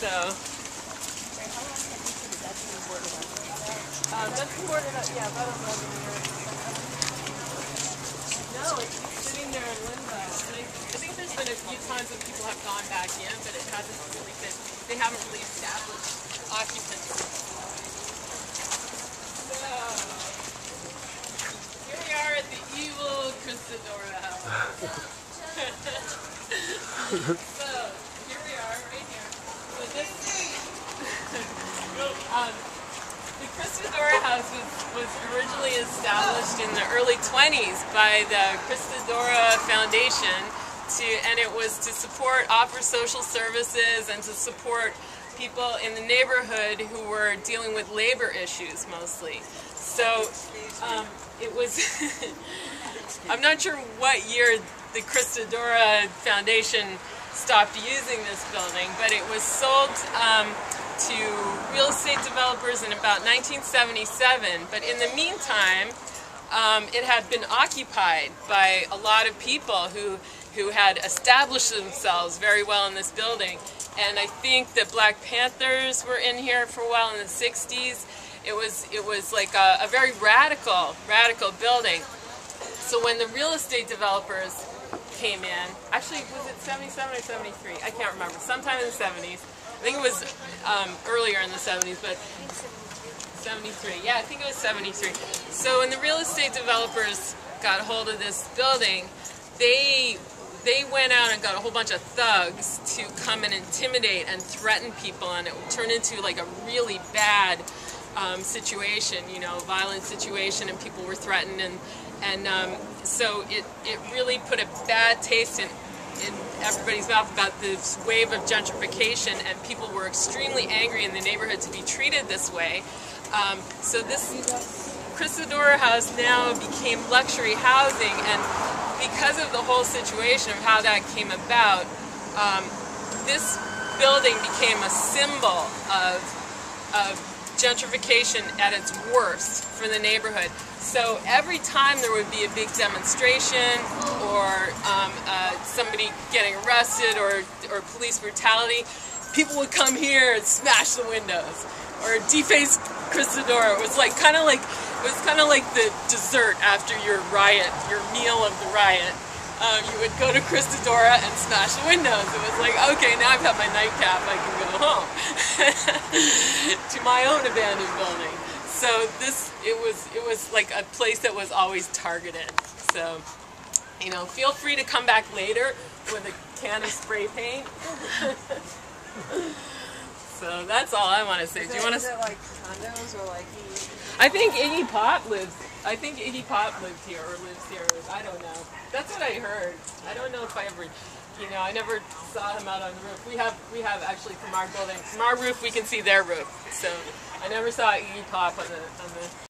So. That's boarded up, yeah, about 11 years. No, it's sitting there in limbo. I think there's been a few times when people have gone back in, but it hasn't really been, they haven't really established occupancy. So, here we are at the evil Christodora House. So, here we are, right here. So this the Christodora House was originally established in the early 20s by the Christodora Foundation, and it was to offer social services and to support people in the neighborhood who were dealing with labor issues mostly. So it was, I'm not sure what year the Christodora Foundation stopped using this building, but it was sold to real estate developers in about 1977, but in the meantime it had been occupied by a lot of people who had established themselves very well in this building. And I think the Black Panthers were in here for a while in the 60s. It was like a very radical building. So when the real estate developers came in, actually was it 77 or 73? I can't remember, sometime in the 70s. I think it was earlier in the 70s, but 73. Yeah, I think it was 73. So when the real estate developers got a hold of this building, they went out and got a whole bunch of thugs to come and intimidate and threaten people, and it turned into like a really bad situation, you know, violent situation, and people were threatened, and so it really put a bad taste in everybody's mouth about this wave of gentrification, and people were extremely angry in the neighborhood to be treated this way. So this Christodora House now became luxury housing, and because of the whole situation of how that came about, this building became a symbol of gentrification at its worst for the neighborhood. So every time there would be a big demonstration or somebody getting arrested or police brutality, people would come here and smash the windows or deface Christodora. It was kind of like the dessert after your riot, your meal of the riot. You would go to Christodora and smash the windows. It was like, okay, now I've had my nightcap, I can go home to my own abandoned building. So it was like a place that was always targeted. So, you know, feel free to come back later with a can of spray paint. So that's all I want to say. Do you want to? Is it like condos or like? I think Iggy Pop lives. I think Iggy Pop lived here or lives here. I don't know. That's what I heard. I don't know if I ever, you know, I never saw him out on the roof. We have actually from our building, from our roof we can see their roof. So I never saw Iggy Pop on the